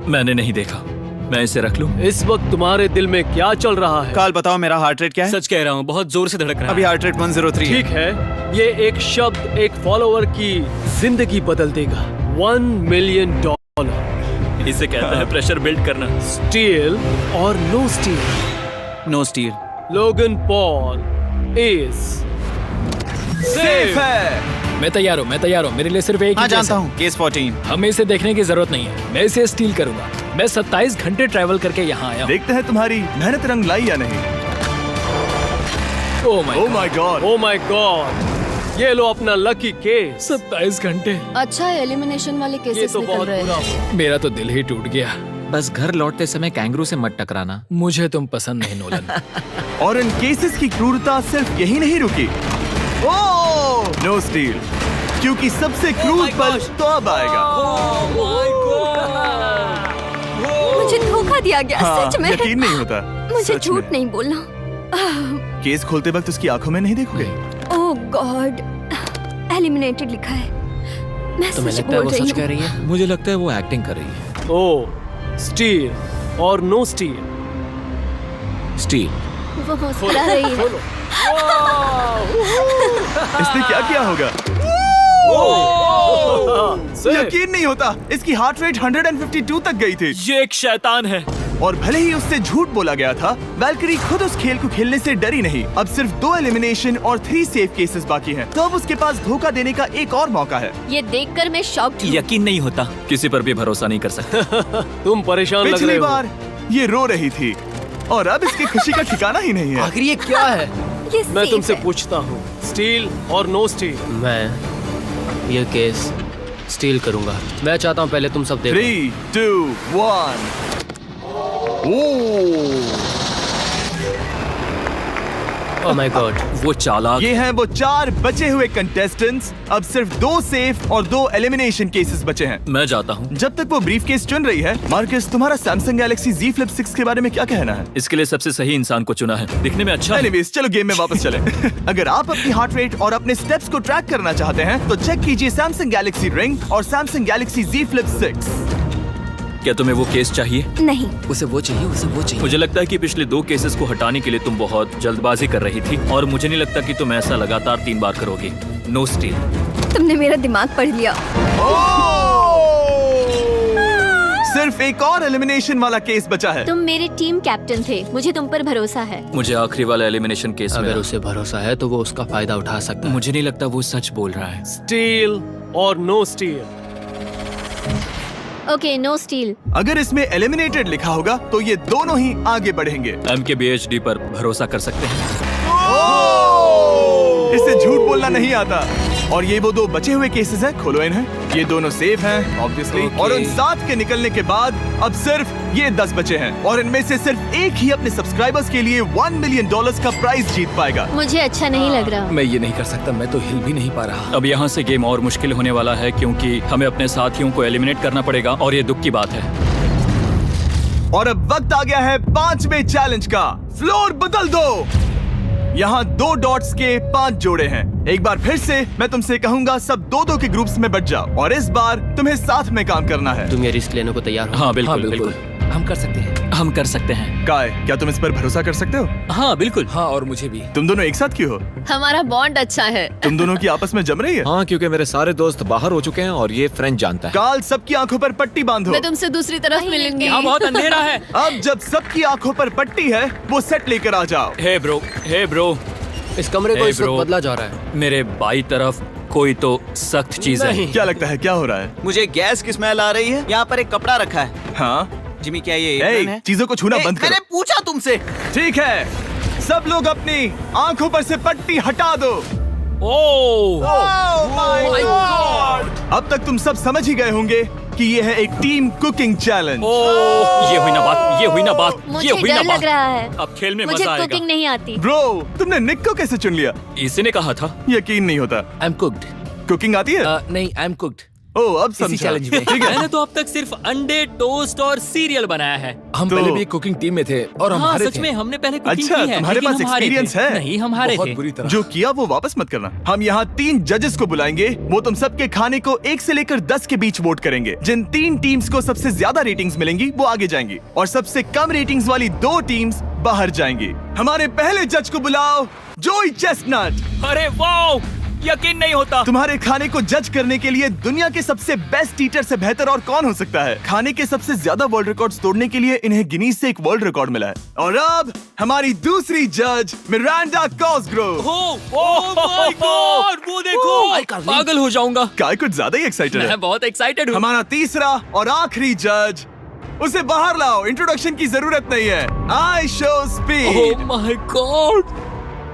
मैंने नहीं देखा, मैं इसे रख लूं? इस वक्त तुम्हारे दिल में क्या चल रहा है? काल, बताओ मेरा हार्ट रेट क्या है? सच कह रहा हूँ, बहुत जोर से धड़क रहा है। अभी हार्ट रेट 103 ठीक है, ये एक शब्द एक फॉलोवर की जिंदगी बदल देगा। $1 मिलियन। इसे कहता है प्रेशर बिल्ड करना। स्टील और no steal? No steal. Logan Paul is safe है। मैं तैयार हूँ, मेरे लिए सिर्फ एक हाँ, ही केस जानता है। हूँ। केस 14। हमें इसे देखने की जरूरत नहीं है, मैं इसे स्टील करूंगा। मैं 27 घंटे ट्रैवल करके यहाँ आया हूँ। देखते हैं तुम्हारी मेहनत रंग लाई या नहीं। Oh my God. Oh my God, ये लो अपना लकी केस। 27 घंटे। अच्छा एलिमिनेशन वाले ये केसेस तो निकल बहुत रहे बुरा हैं। हुआ। मेरा तो दिल ही टूट गया। बस घर लौटते समय कैंगरू से मत टकराना। मुझे तुम पसंद नहीं नोलन। और इन केसेस की क्रूरता सिर्फ यही नहीं रुकी। ओह, नो स्टील, क्योंकि सबसे क्रूर पल तो अब आएगा। मुझे धोखा दिया गया। हाँ, सच में यकीन नहीं होता। मुझे सच झूठ में। नहीं बोलना। केस खोलते वक्त उसकी आंखों में नहीं देखोगे? ओह गॉड, एलिमिनेटेड लिखा है। मैं तुम्हें सच लगता है बोल वो रही सच कह हूँ। रही है? मुझे लगता है वो एक्टिंग कर रही है। ओ, स्टील और नो स्टील? स्टील। वो मुस्कुरा रही है। इसने क्या किया होगा? यकीन नहीं होता, इसकी हार्ट रेट 152 तक गई थी। ये एक शैतान है। और भले ही उससे झूठ बोला गया था, वैल्करी खुद उस खेल को खेलने से डरी नहीं। अब सिर्फ 2 एलिमिनेशन और 3 सेफ केसेस बाकी हैं। तो अब उसके पास धोखा देने का एक और मौका है। ये देखकर मैं शॉक्ड हूँ। यकीन नहीं होता, किसी पर भी भरोसा नहीं कर सकता। तुम परेशान लग पिछली रहे हो। बार ये रो रही थी और अब इसकी खुशी का ठिकाना ही नहीं है। आखिर ये क्या है? ये मैं safe तुमसे है। पूछता हूँ, स्टील और नो स्टील? मैं ये केस स्टील करूंगा। मैं चाहता हूँ पहले तुम सब देखो। 3, 2, 1। ओह माय गॉड, वो चालाक। ये हैं वो 4 बचे हुए कंटेस्टेंट्स। अब सिर्फ 2 सेफ और 2 एलिमिनेशन केसेस बचे हैं। मैं जाता हूँ। जब तक वो ब्रीफकेस चुन रही है, मार्कस, तुम्हारा सैमसंग गैलेक्सी Z Flip 6 के बारे में क्या कहना है? इसके लिए सबसे सही इंसान को चुना है, दिखने में अच्छा है। एनीवेज, चलो गेम में वापस चलें। अगर आप अपनी हार्ट रेट और अपने स्टेप्स को ट्रैक करना चाहते हैं, तो चेक कीजिए सैमसंग गैलेक्सी रिंग और सैमसंग गैलेक्सी Z Flip 6। क्या तुम्हें वो केस चाहिए? नहीं, उसे वो चाहिए। मुझे लगता है कि पिछले 2 केसेस को हटाने के लिए तुम बहुत जल्दबाजी कर रही थी, और मुझे नहीं लगता कि तुम ऐसा लगातार 3 बार करोगी। No steal. तुमने मेरा दिमाग पढ़ लिया। सिर्फ एक और एलिमिनेशन वाला केस बचा है। तुम मेरे टीम कैप्टन थे, मुझे तुम पर भरोसा है। मुझे आखिरी वाला एलिमिनेशन केस में अगर उसे भरोसा है तो वो उसका फायदा उठा सकता है। मुझे नहीं लगता वो सच बोल रहा है। स्टील और no steal? Okay, no steal. अगर इसमें एलिमिनेटेड लिखा होगा तो ये दोनों ही आगे बढ़ेंगे। MKBHD पर भरोसा कर सकते हैं। इसे झूठ बोलना नहीं आता। और ये वो 2 बचे हुए केसेस हैं, खोलो इन्हें। ये दोनों सेफ हैं ऑब्वियसली। और उन 7 के निकलने के बाद अब सिर्फ ये 10 बचे हैं, और इनमें से सिर्फ एक ही अपने सब्सक्राइबर्स के लिए $1 मिलियन का प्राइज जीत पाएगा। मुझे अच्छा नहीं लग रहा। मैं ये नहीं कर सकता, मैं तो हिल भी नहीं पा रहा। अब यहाँ से गेम और मुश्किल होने वाला है, क्योंकि हमें अपने साथियों को एलिमिनेट करना पड़ेगा, और ये दुख की बात है। और अब वक्त आ गया है 5वें चैलेंज का। फ्लोर बदल दो। यहाँ 2 डॉट्स के 5 जोड़े हैं। एक बार फिर से मैं तुमसे कहूंगा, सब 2-2 के ग्रुप्स में बट जाओ और इस बार तुम्हें साथ में काम करना है। तुम ये रिस्क लेने को तैयार हो? हाँ बिल्कुल बिल्कुल हम कर सकते हैं। हम कर सकते हैं। काय, क्या तुम इस पर भरोसा कर सकते हो? हाँ बिल्कुल। हाँ और मुझे भी। तुम दोनों एक साथ क्यों हो? हमारा बॉन्ड अच्छा है। तुम दोनों की आपस में जम रही है? हाँ, क्योंकि मेरे सारे दोस्त बाहर हो चुके हैं और ये फ्रेंड जानता है। काल, सबकी आंखों पर पट्टी बांधो। मैं तुमसे दूसरी तरफ मिलूंगी। यहाँ बहुत अंधेरा है। अब जब सबकी आंखों पर पट्टी है, वो सेट लेकर आ जाओ। हे ब्रो, इस कमरे को Hey, इस वक्त bro. बदला जा रहा है। मेरे बाई तरफ कोई तो सख्त चीज है। क्या लगता है क्या हो रहा है? मुझे गैस की स्मेल आ रही है। यहाँ पर एक कपड़ा रखा है। हाँ, जिमी, क्या ये apron है? चीजों को छूना बंद मैंने करो। पूछा तुमसे। ठीक है, सब लोग अपनी आंखों पर से पट्टी हटा दो। ओह अब तक तुम सब समझ ही गए होंगे कि ये है एक टीम कुकिंग चैलेंज। ये हुई ना बात। मुझे डर लग रहा है। अब खेल में मुझे मजा आएगा। कुकिंग नहीं आती। ब्रो, तुमने निक को कैसे चुन लिया? इसी ने कहा था। यकीन नहीं होता। I am cooked. कुकिंग आती है? नहीं, आई एम कुक्ड। ओह, अब समझा। चैलेंज में। ठीक है। मैंने तो अब तक सिर्फ अंडे, टोस्ट और सीरियल बनाया है। हम तो- पहले भी एक कुकिंग टीम में थे और हम हाँ हारे सच थे। में हमने पहले कुकिंग अच्छा, की है। तुम्हारे लेकिन पास हम हारे experience थे। है? नहीं, हम हारे बहुत थे। बुरी तरह। जो किया वो वापस मत करना। हम यहाँ 3 जजेस को बुलाएंगे। वो तुम सबके खाने को 1 से लेकर 10 के बीच वोट करेंगे। जिन 3 टीम्स को सबसे ज्यादा रेटिंग्स मिलेंगी वो आगे जाएंगी और सबसे कम रेटिंग्स वाली 2 टीम्स बाहर जाएंगी। हमारे पहले जज को बुलाओ, जोई चेस्टनट। अरे वाओ, यकीन नहीं होता। तुम्हारे खाने को जज करने के लिए दुनिया के सबसे बेस्ट ईटर से बेहतर और कौन हो सकता है? खाने के सबसे ज्यादा वर्ल्ड रिकॉर्ड्स तोड़ने के लिए इन्हें गिनीज से एक वर्ल्ड रिकॉर्ड मिला है। और अब हमारी दूसरी जज मिरांडा कॉसग्रोव। ओह माय गॉड, वो देखो। पागल हो जाऊंगा। काय कुछ ज्यादा ही एक्साइटेड है। मैं बहुत एक्साइटेड हूँ। हमारा तीसरा और आखिरी जज, उसे बाहर लाओ। इंट्रोडक्शन की जरूरत नहीं है। I show speed. Oh my God,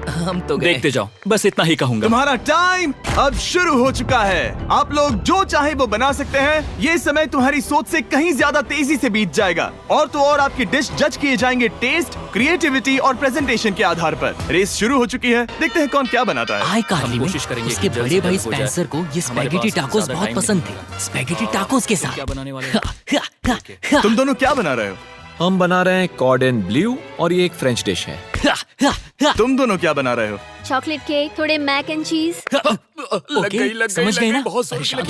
हम तो गए। देखते जाओ, बस इतना ही कहूंगा। तुम्हारा टाइम अब शुरू हो चुका है। आप लोग जो चाहे वो बना सकते हैं। ये समय तुम्हारी सोच से कहीं ज्यादा तेजी से बीत जाएगा। और तो और आपकी डिश जज किए जाएंगे टेस्ट, क्रिएटिविटी और प्रेजेंटेशन के आधार पर। रेस शुरू हो चुकी है। देखते हैं कौन क्या बनाता है। आई कार्ली में कोशिश करेंगे उसके कि जल्द बड़े से भाई जल्द हो जाए। स्पेंसर को ये हमारे स्पैगेटी पास टाकोस ज्यादा बहुत टाइम पसंद नहीं थे। स्पैगेटी टाकोस के साथ क्या बनाने वाले हैं? तुम दोनों क्या बना रहे हो? हम बना रहे हैं कॉर्डन ब्लू और ये एक फ्रेंच डिश है। तुम दोनों क्या बना रहे हो? चॉकलेट केक, थोड़े मैक एंड चीज। ओके, समझ गए ना?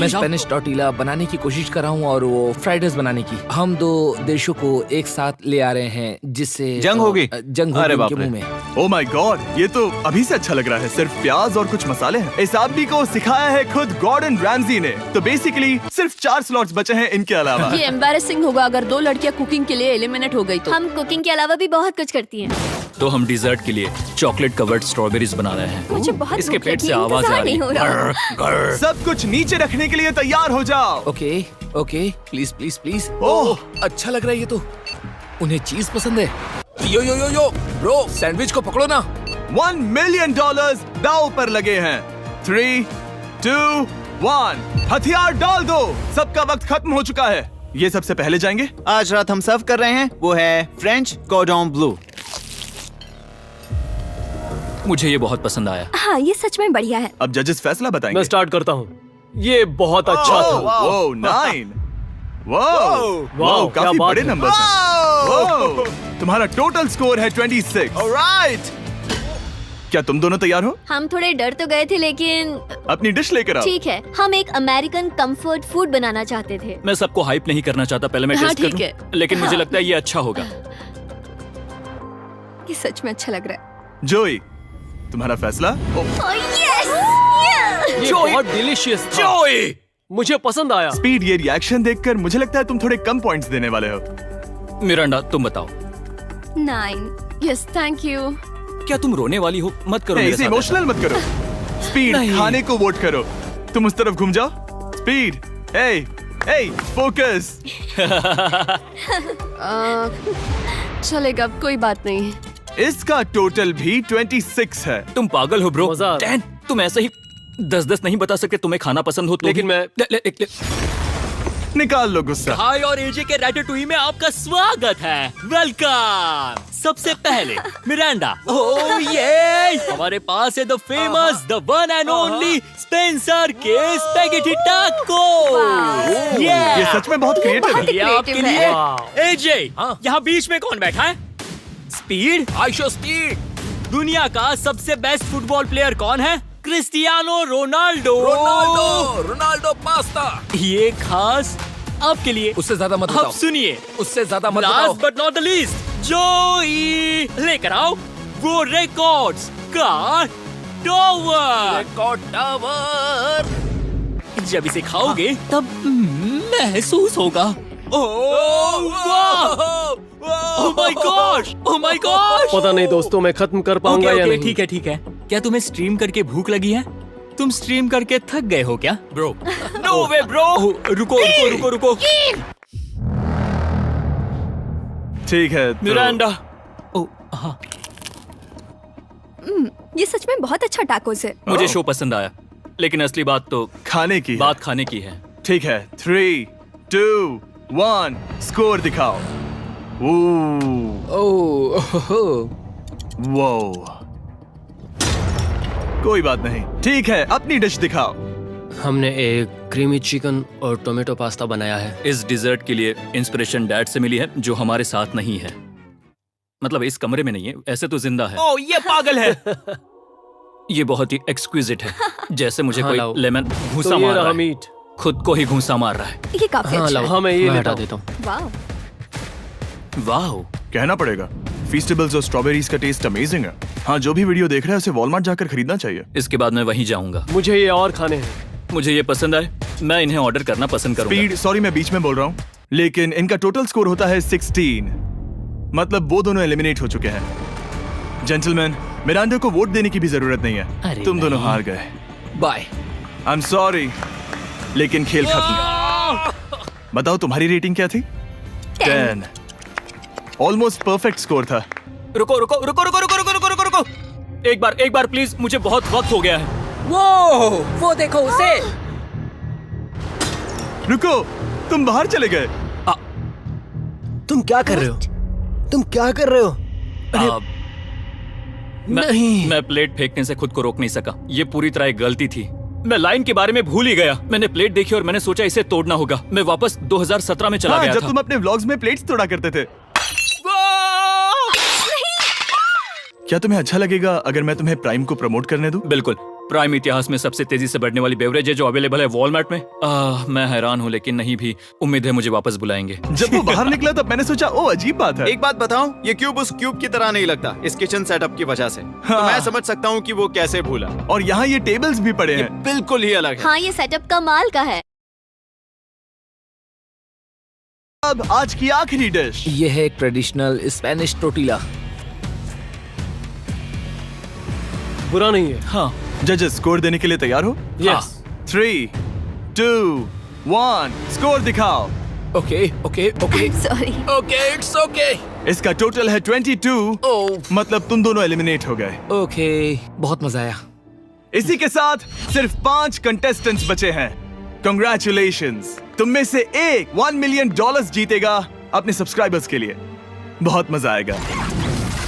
मैं स्पेनिश टॉर्टिला बनाने की कोशिश कर रहा हूँ और वो फ्राइड राइस बनाने की। हम 2 देशों को एक साथ ले आ रहे हैं जिससे जंग होगी? जंग अरे होगी बाप उनके रे। मुंह में। ओ माय गॉड, ये तो अभी से अच्छा लग रहा है। सिर्फ प्याज और कुछ मसाले हैं। इस आदमी को सिखाया है खुद गॉर्डन रैमजी ने। तो बेसिकली सिर्फ 4 स्लॉट्स बचे हैं इनके अलावा। ये एम्बैरेसिंग होगा अगर 2 लड़कियां कुकिंग के लिए एलिमिनेट हो गई तो। हम कुकिंग के अलावा भी बहुत कुछ करती हैं। तो हम डिजर्ट के लिए चॉकलेट कवर्ड स्ट्रॉबेरीज बना रहे हैं। मुझे बहुत इसके भूख पेट लगी से है, आवाज आ इंतजार रही नहीं हो रहा। है। सब कुछ नीचे रखने के लिए तैयार हो जाओ। Okay okay, please please please. ओह, अच्छा लग रहा है ये तो। उन्हें चीज पसंद है। यो यो यो यो ब्रो, सैंडविच को पकड़ो ना। $1 मिलियन दांव पर लगे हैं। 3, 2, 1, हथियार डाल दो। सबका वक्त खत्म हो चुका है। ये सबसे पहले जाएंगे। आज रात हम सर्व कर रहे हैं वो है फ्रेंच कॉर्डन ब्लू। मुझे ये बहुत पसंद आया। हाँ, ये सच में बढ़िया है। अब जजेस फैसला मैं बताएंगे। स्टार्ट करता हूँ। ये बहुत अच्छा था। ओह, 9। वाओ, वाओ, क्या काफी बात बड़े है। नंबर्स हैं। वाओ, तुम्हारा टोटल स्कोर है 26। ऑलराइट। क्या तुम दोनों तैयार हो? हम थोड़े डर तो गए थे लेकिन अपनी डिश लेकर आओ। ठीक है। हम एक अमेरिकन कंफर्ट फूड बनाना चाहते थे। मैं सबको हाइप नहीं करना चाहता, पहले मैं हाँ, टेस्ट कर ठीक लूं। है। लेकिन मुझे लगता है ये अच्छा होगा। ये सच में अच्छा लग रहा है। जोई, तुम्हारा फैसला? ये बहुत डिलीशियस था। मुझे पसंद आया। स्पीड, ये रिएक्शन देखकर मुझे लगता है तुम थोड़े कम पॉइंट्स देने वाले हो। मिरांडा, तुम बताओ। 9। Yes, thank you. क्या तुम रोने वाली हो? मत करो नहीं, मेरे इसे साथ इमोशनल मत करो। स्पीड, नहीं। खाने को वोट करो। तुम उस तरफ घूम जाओ। स्पीड, ए, फोकस। चलेगा, कोई बात नहीं। इसका टोटल भी 26 है। तुम पागल हो ब्रो। मजा आ रहा है। 10, तुम ऐसे ही 10 नहीं बता सकते तुम्हें खाना पसंद हो तो लेकिन भी। मैं- निकाल लो गुस्सा। हाय और एजे के रैटेटुई में आपका स्वागत है। वेलकम। सबसे पहले मिरांडा। ओह ये हमारे पास है the famous, the one and only Spencer के स्पैगेटी टाको। ये सच में बहुत क्रिएटिव है। ये आपके creative लिए। एजे, यहाँ बीच में कौन बैठा है? स्पीड। I show speed. दुनिया का सबसे बेस्ट फुटबॉल प्लेयर कौन है? Cristiano Ronaldo. Ronaldo pasta. ये खास आपके लिए। उससे ज्यादा मत अब बताओ। सुनिए, उससे ज्यादा मत बताओ। Last but not the least, जोई लेकर आओ वो रिकॉर्ड्स का टॉवर। Record tower. जब इसे खाओगे तब महसूस होगा। Oh my gosh, oh my gosh. पता नहीं दोस्तों, मैं खत्म कर पाऊंगा या नहीं। ठीक है ठीक है। क्या तुम्हें स्ट्रीम करके भूख लगी है? तुम स्ट्रीम करके थक गए हो क्या? Bro, no way bro. रुको रुको रुको रुको। ठीक है तो... मिरांडा। ओ हाँ, ये सच में बहुत अच्छा टाकोस है। मुझे शो पसंद आया, लेकिन असली बात तो खाने की है। बात खाने की है। ठीक है, 3, 2, 1 स्कोर दिखाओ। वो कोई बात नहीं। ठीक है, अपनी डिश दिखाओ। हमने एक क्रीमी चिकन और टोमेटो पास्ता बनाया है। इस डिजर्ट के लिए इंस्पिरेशन डैड से मिली है, जो हमारे साथ नहीं है। मतलब इस कमरे में नहीं है, ऐसे तो जिंदा है। ओह ये पागल है। ये बहुत ही एक्सक्विजिट है, जैसे मुझे हाँ, कोई लाओ। लेमन घूंसा तो ये मार रहा रहा है। मीट। खुद को ही घूंसा मार रहा है। ये काफी हाँ अच्छा लाओ, है। हाँ मैं ये मैं लेता हटा हूँ। देता हूँ। वाह। वाह, कहना पड़ेगा, फीस्टेबल्स और स्ट्रॉबेरीज का टेस्ट अमेजिंग है। हाँ, जो भी वीडियो देख रहा है उसे वॉलमार्ट जाकर खरीदना चाहिए। इसके बाद मैं वहीं जाऊंगा। मुझे ये और खाने हैं। मुझे ये पसंद आए, मैं इन्हें ऑर्डर करना पसंद करूंगा। स्पीड, सॉरी मैं बीच में बोल रहा हूँ, लेकिन इनका टोटल स्कोर होता है 16। मतलब वो दोनों एलिमिनेट हो चुके हैं। जेंटलमैन, मिरांडा को वोट देने की भी जरूरत नहीं है। अरे तुम दोनों नहीं। हार गए। बाय। आई एम सॉरी, लेकिन खेल खत्म। बताओ तुम्हारी रेटिंग क्या थी? 10। ऑलमोस्ट परफेक्ट स्कोर था। रुको रुको रुको रुको रुको रुको रुको रुको रुको। एक बार प्लीज, मुझे बहुत वक्त हो गया है। वो देखो उसे। रुको, तुम बाहर चले गए। तुम क्या कर रहे हो? तुम क्या कर रहे हो? मैं प्लेट फेंकने से खुद को रोक नहीं सका। ये पूरी तरह एक गलती थी। मैं लाइन के बारे में भूल ही गया। मैंने प्लेट देखी और मैंने सोचा इसे तोड़ना होगा। मैं वापस 2017 में चला गया जब था। तुम अपने व्लॉग्स में प्लेट्स तोड़ा करते थे। क्या तुम्हें अच्छा लगेगा अगर मैं तुम्हें प्राइम को प्रमोट करने दूं? बिल्कुल। प्राइम इतिहास में सबसे तेजी से बढ़ने वाली बेवरेज है जो अवेलेबल है वॉलमार्ट में। मैं हैरान हूँ, लेकिन नहीं भी। उम्मीद है मुझे वापस बुलाएंगे। जब वो बाहर निकला तब मैंने सोचा ओ अजीब बात है। एक बात बताऊं, ये क्यूब उस क्यूब की तरह नहीं लगता इस किचन सेटअप की वजह से। तो हाँ। मैं समझ सकता हूँ कि वो कैसे भूला। और यहाँ ये टेबल्स भी पड़े ये हैं। बिल्कुल ही अलग है। हाँ, ये सेटअप कमाल का है। अब आज की आखिरी डिश। ये है एक ट्रेडिशनल स्पेनिश टोटीला। बुरा नहीं है। हाँ, जजेस स्कोर देने के लिए तैयार हो? यस। 3, 2, 1 स्कोर दिखाओ। Okay okay okay sorry. Okay, it's okay. इसका टोटल है 22। ओह मतलब तुम दोनों एलिमिनेट हो गए। ओके, बहुत मजा आया। इसी के साथ सिर्फ 5 कंटेस्टेंट्स बचे हैं। कंग्रेचुलेशंस, तुम में से एक $1 मिलियन जीतेगा अपने सब्सक्राइबर्स के लिए। बहुत मजा आएगा।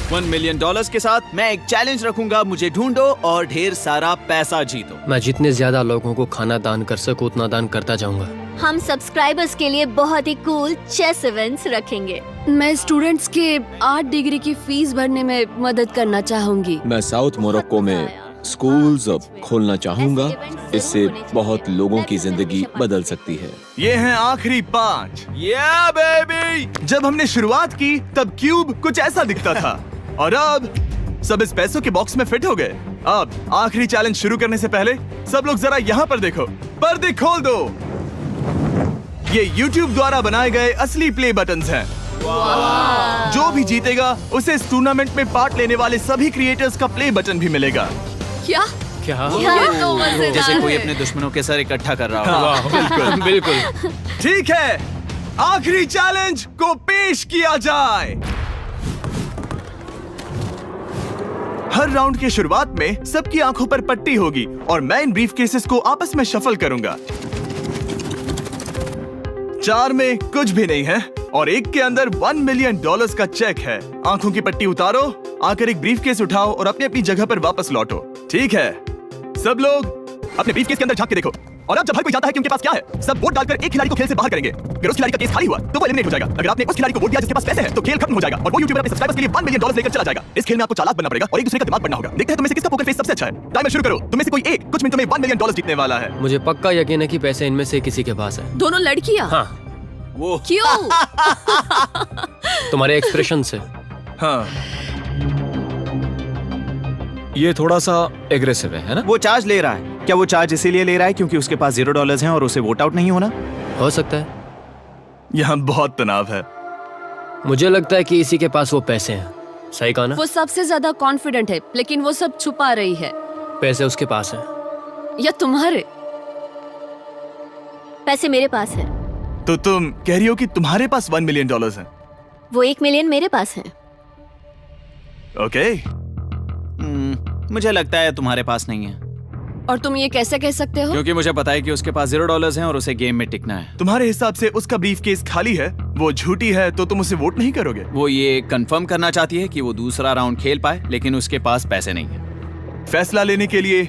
$1 मिलियन के साथ मैं एक चैलेंज रखूंगा, मुझे ढूंढो और ढेर सारा पैसा जीतो। मैं जितने ज्यादा लोगों को खाना दान कर सकूं उतना दान करता जाऊंगा। हम सब्सक्राइबर्स के लिए बहुत ही कूल चेस इवेंट्स रखेंगे। मैं स्टूडेंट्स के 8 डिग्री की फीस भरने में मदद करना चाहूंगी। मैं साउथ मोरक्को में स्कूल्स खोलना चाहूंगा। इससे बहुत लोगों की जिंदगी बदल सकती है। ये हैं आखिरी 5। या बेबी। जब हमने शुरुआत की तब क्यूब कुछ ऐसा दिखता था और अब सब इस पैसों के बॉक्स में फिट हो गए। अब आखिरी चैलेंज शुरू करने से पहले सब लोग जरा यहाँ पर देखो। पर्दे खोल दो। ये YouTube द्वारा बनाए गए असली प्ले बटन्स हैं। जो भी जीतेगा उसे इस टूर्नामेंट में पार्ट लेने वाले सभी क्रिएटर्स का प्ले बटन भी मिलेगा। क्या? क्या? ये तो मजेदार जैसे कोई है। अपने दुश्मनों के सर इकट्ठा कर रहा हो। हाँ, बिल्कुल बिल्कुल। ठीक है, आखिरी चैलेंज को पेश किया जाए। हर राउंड की शुरुआत में सबकी आंखों पर पट्टी होगी और मैं इन ब्रीफ केसेस को आपस में शफल करूंगा। 4 में कुछ भी नहीं है और एक के अंदर $1 मिलियन का चेक है। आंखों की पट्टी उतारो, आकर एक ब्रीफ केस उठाओ और अपनी अपनी जगह पर वापस लौटो। ठीक है, सब लोग अपने ब्रीफ केस के अंदर झांक के देखो। और अब जब हर कोई जानता है कि उनके पास क्या है, सब वोट डालकर एक खिलाड़ी को खेल से बाहर करेंगे। अगर उस खिलाड़ी का केस खाली हुआ तो वो एलिमिनेट हो जाएगा। अगर आपने उस खिलाड़ी को वोट दिया जिसके पास पैसे हैं तो खेल खत्म हो जाएगा और वो यूट्यूबर अपने सब्सक्राइबर्स के लिए $1 मिलियन लेकर चला जाएगा। इस खेल में आपको चालाक बनना पड़ेगा और एक दूसरे का दिमाग बनना होगा। देखते हैं तुम में से किसका पोकर फेस सबसे अच्छा है। टाइमर शुरू करो। तुम में से कोई एक कुछ मिनटों में $1 मिलियन जीतने वाला है। मुझे पक्का यकीन है कि पैसे इनमें से किसी के पास है। दोनों लड़कियां? हाँ। वो क्यों? तुम्हारे एक्सप्रेशन से। हाँ, ये थोड़ा सा एग्रेसिव है ना? वो चार्ज ले रहा है। क्या वो चार्ज इसीलिए ले रहा है क्योंकि उसके पास $0 हैं और उसे वोट आउट नहीं होना? हो सकता है। यहाँ बहुत तनाव है। मुझे लगता है कि इसी के पास वो पैसे हैं। सही कहा ना? वो सबसे ज्यादा कॉन्फिडेंट है, लेकिन वो सब छुपा रही है। पैसे उसके पास हैं। या तुम्हारे? पैसे मेरे पास है। तो तुम कह रही हो कि तुम्हारे पास $1 मिलियन है? वो 1 मिलियन मेरे पास है। ओके। मुझे लगता है तुम्हारे पास नहीं है। और तुम ये कैसे कह सकते हो? क्योंकि मुझे पता है कि उसके पास $0 हैं और उसे गेम में टिकना है। तुम्हारे हिसाब से उसका ब्रीफ केस खाली है, वो झूठी है, तो तुम उसे वोट नहीं करोगे? वो ये कंफर्म करना चाहती है कि वो दूसरा राउंड खेल पाए, लेकिन उसके पास पैसे नहीं है। फैसला लेने के लिए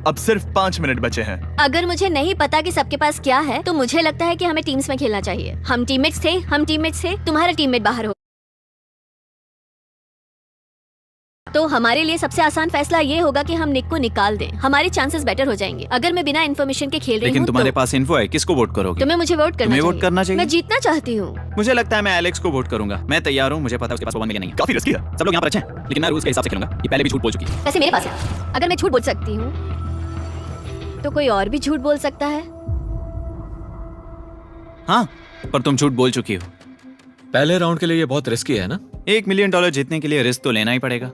अब सिर्फ 5 मिनट बचे हैं। अगर मुझे नहीं पता कि सबके पास क्या है तो मुझे लगता है कि हमें टीम्स में खेलना चाहिए। हम टीममेट्स थे, तुम्हारा टीममेट बाहर हो, तो हमारे लिए सबसे आसान फैसला ये होगा कि हम निक को निकाल दें। हमारे चांसेस बेटर हो जाएंगे। अगर मैं बिना इन्फॉर्मेशन के खेल रही हूँ लेकिन तुम्हारे तो पास इन्फो है, किसको वोट करोगे? तुम्हें मुझे वोट करना तुम्हें चाहिए। वोट करना चाहिए? मैं जीतना चाहती हूँ। मुझे लगता है मैं एलेक्स को वोट करूंगा। मैं तैयार हूँ, मुझे पता है उसके पास $1 मिलियन नहीं है। काफी रिस्की है। सब लोग यहाँ पर अच्छे हैं, लेकिन मैं रूल्स के हिसाब से खेलूंगा। ये पहले भी झूठ बोल चुकी है। वैसे मेरे पास है। अगर मैं झूठ बोल सकती हूँ तो कोई और भी झूठ बोल सकता है। हाँ, पर तुम झूठ बोल चुकी हो। पहले राउंड के लिए ये बहुत रिस्की है ना? $1 मिलियन जीतने के लिए रिस्क तो लेना ही पड़ेगा।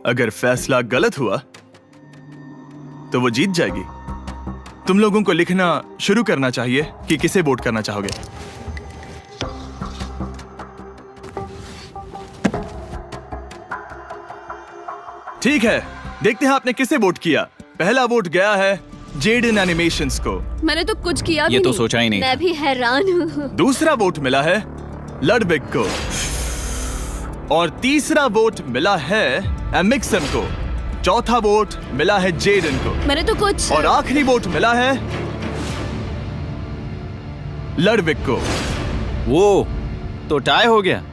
अगर फैसला गलत हुआ तो वो जीत जाएगी। तुम लोगों को लिखना शुरू करना चाहिए कि किसे वोट करना चाहोगे। ठीक है, देखते हैं आपने किसे वोट किया। पहला वोट गया है जेडन एनिमेशंस को। मैंने तो कुछ किया भी ये तो नहीं। सोचा ही नहीं। मैं भी हैरान हूँ। दूसरा वोट मिला है लडविक को और तीसरा वोट मिला है एमिक्सन को। चौथा वोट मिला है जेडन को मैंने तो कुछ। और आखिरी वोट मिला है लडविक को। वो तो टाई हो गया।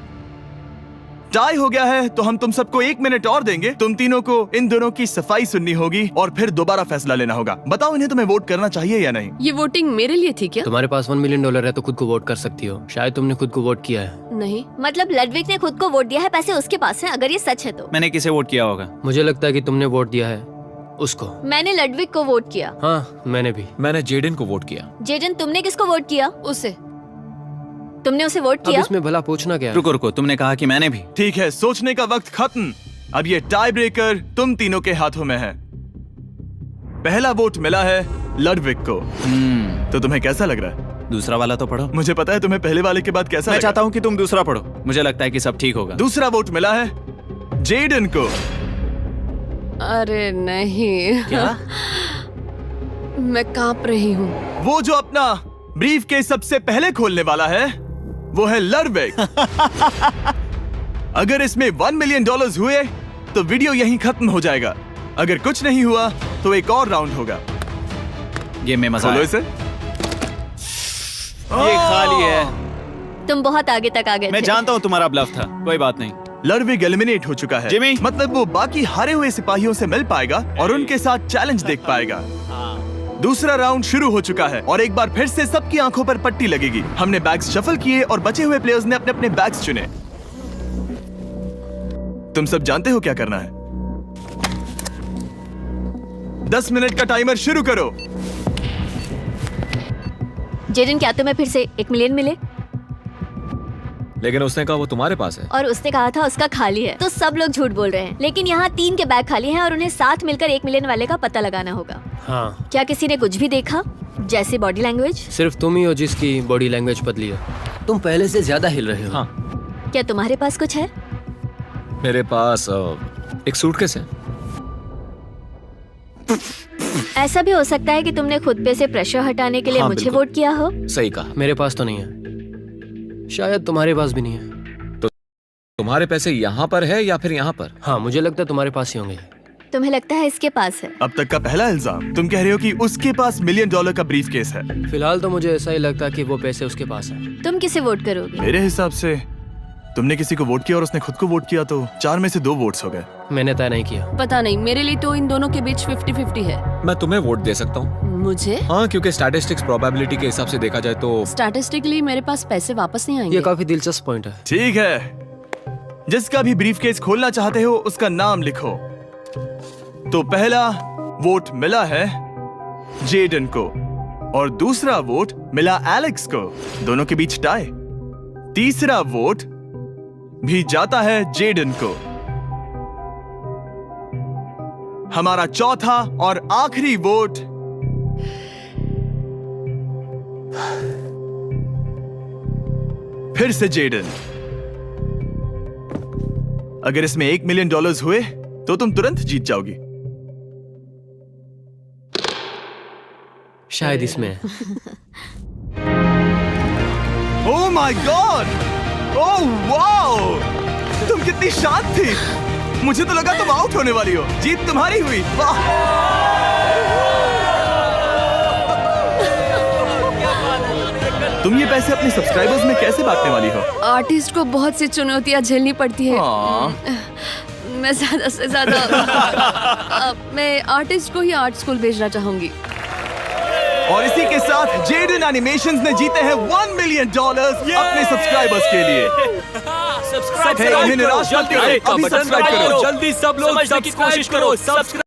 टाई हो गया है तो हम तुम सबको 1 मिनट और देंगे। तुम तीनों को इन दोनों की सफाई सुननी होगी और फिर दोबारा फैसला लेना होगा। बताओ इन्हें तुम्हें वोट करना चाहिए या नहीं। ये वोटिंग मेरे लिए थी क्या? तुम्हारे पास $1 मिलियन है तो खुद को वोट कर सकती हो। शायद तुमने खुद को वोट किया है। नहीं। मतलब लडविक ने खुद को वोट दिया है, पैसे उसके पास हैं। अगर ये सच है तो मैंने किसे वोट किया होगा? मुझे लगता है कि तुमने वोट दिया है उसको। मैंने लडविक को वोट किया। हाँ, मैंने भी। मैंने जेडन को वोट किया। जेडन, तुमने किसको वोट किया? उसे। तुमने उसे वोट अब किया? इसमें भला पूछना क्या है? रुको रुको, तुमने कहा कि मैंने भी। ठीक है, सोचने का वक्त खत्म। अब ये टाई ब्रेकर तुम तीनों के हाथों में है। पहला वोट मिला है लडविक को। तो तुम्हें कैसा लग रहा है? दूसरा वाला तो पढ़ो। मुझे पता है तुम्हें पहले वाले के बाद कैसा मैं लगा। चाहता हूँ कि तुम दूसरा पढ़ो। मुझे लगता है कि सब ठीक होगा। दूसरा वोट मिला है जेडन को। अरे नहीं। क्या? मैं कांप रही हूँ। वो जो अपना ब्रीफ के सबसे पहले खोलने वाला है वो है लडविक। अगर इसमें $1 मिलियन हुए तो वीडियो यहीं खत्म हो जाएगा। अगर कुछ नहीं हुआ तो एक और राउंड होगा। गेम में मजा खोलो आया। इसे। ये खाली है। तुम बहुत आगे तक आ गए मैं थे। जानता हूँ तुम्हारा ब्लफ था, कोई बात नहीं। लडविक एलिमिनेट हो चुका है। जिमी। मतलब वो बाकी हारे हुए सिपाहियों से मिल पाएगा और उनके साथ चैलेंज देख पाएगा। दूसरा राउंड शुरू हो चुका है और एक बार फिर से सबकी आंखों पर पट्टी लगेगी। हमने बैग्स शफल किए और बचे हुए प्लेयर्स ने अपने अपने बैग्स चुने। तुम सब जानते हो क्या करना है। 10 मिनट का टाइमर शुरू करो। जेडन, क्या तुम्हें फिर से 1 मिलियन मिले? लेकिन उसने कहा वो तुम्हारे पास है। और उसने कहा था उसका खाली है। तो सब लोग झूठ बोल रहे हैं। लेकिन यहाँ 3 के बैग खाली हैं और उन्हें साथ मिलकर 1 मिलियन वाले का पता लगाना होगा। हाँ। क्या किसी ने कुछ भी देखा, जैसे बॉडी लैंग्वेज? सिर्फ तुम ही हो जिसकी बॉडी लैंग्वेज बदली है। तुम पहले से ज्यादा हिल रहे हो। हाँ। क्या तुम्हारे पास कुछ है? मेरे पास एक सूटकेस है। ऐसा भी हो सकता है कि तुमने खुद पे से प्रेशर हटाने के लिए हाँ, मुझे बिल्कुल। वोट किया हो। सही कहा। मेरे पास तो नहीं है। शायद तुम्हारे पास भी नहीं है। तो तुम्हारे पैसे यहाँ पर है या फिर यहाँ पर? हाँ, मुझे लगता है तुम्हारे पास ही होंगे। तुम्हें लगता है इसके पास है? अब तक का पहला इल्जाम। तुम कह रहे हो कि उसके पास $1 मिलियन का ब्रीफ केस है। फिलहाल तो मुझे ऐसा ही लगता है कि वो पैसे उसके पास है। तुम किसे वोट करोगे? मेरे हिसाब से तुमने किसी को वोट किया और उसने खुद को वोट किया, तो 4 में से 2 वोट्स हो गए। मैंने तय नहीं किया। पता नहीं, मेरे लिए तो इन दोनों के बीच 50-50 है। मैं तुम्हें वोट दे सकता हूँ। मुझे? हाँ, क्योंकि स्टैटिस्टिक्स प्रोबेबिलिटी के हिसाब से देखा जाए तो स्टैटिस्टिकली मेरे पास पैसे वापस नहीं आएंगे। ये काफी दिलचस्प पॉइंट है। ठीक है, जिसका भी ब्रीफ केस खोलना चाहते हो उसका नाम लिखो। तो पहला वोट मिला है जेडन को और दूसरा वोट मिला एलेक्स को। दोनों के बीच टाई। तीसरा वोट भी जाता है जेडन को। हमारा चौथा और आखिरी वोट फिर से जेडन। अगर इसमें $1 मिलियन हुए तो तुम तुरंत जीत जाओगी। शायद इसमें। Oh my God! Oh wow! तुम कितनी शांत थी। मुझे तो लगा तुम आउट होने वाली हो। जीत तुम्हारी हुई। वाह! तुम ये पैसे अपने सब्सक्राइबर्स में कैसे बांटने वाली हो? आर्टिस्ट को बहुत सी चुनौतियां झेलनी पड़ती है। मैं ज्यादा से ज्यादा मैं आर्टिस्ट को ही आर्ट स्कूल भेजना चाहूंगी। और इसी के साथ जेडन एनिमेशंस ने जीते हैं $1 मिलियन अपने सब्सक्राइबर्स के लिए। सब्सक्राइब उन्हें निराश मत करो, अभी सब्सक्राइब करो। जल्दी सब लोग समझने की कोशिश करो।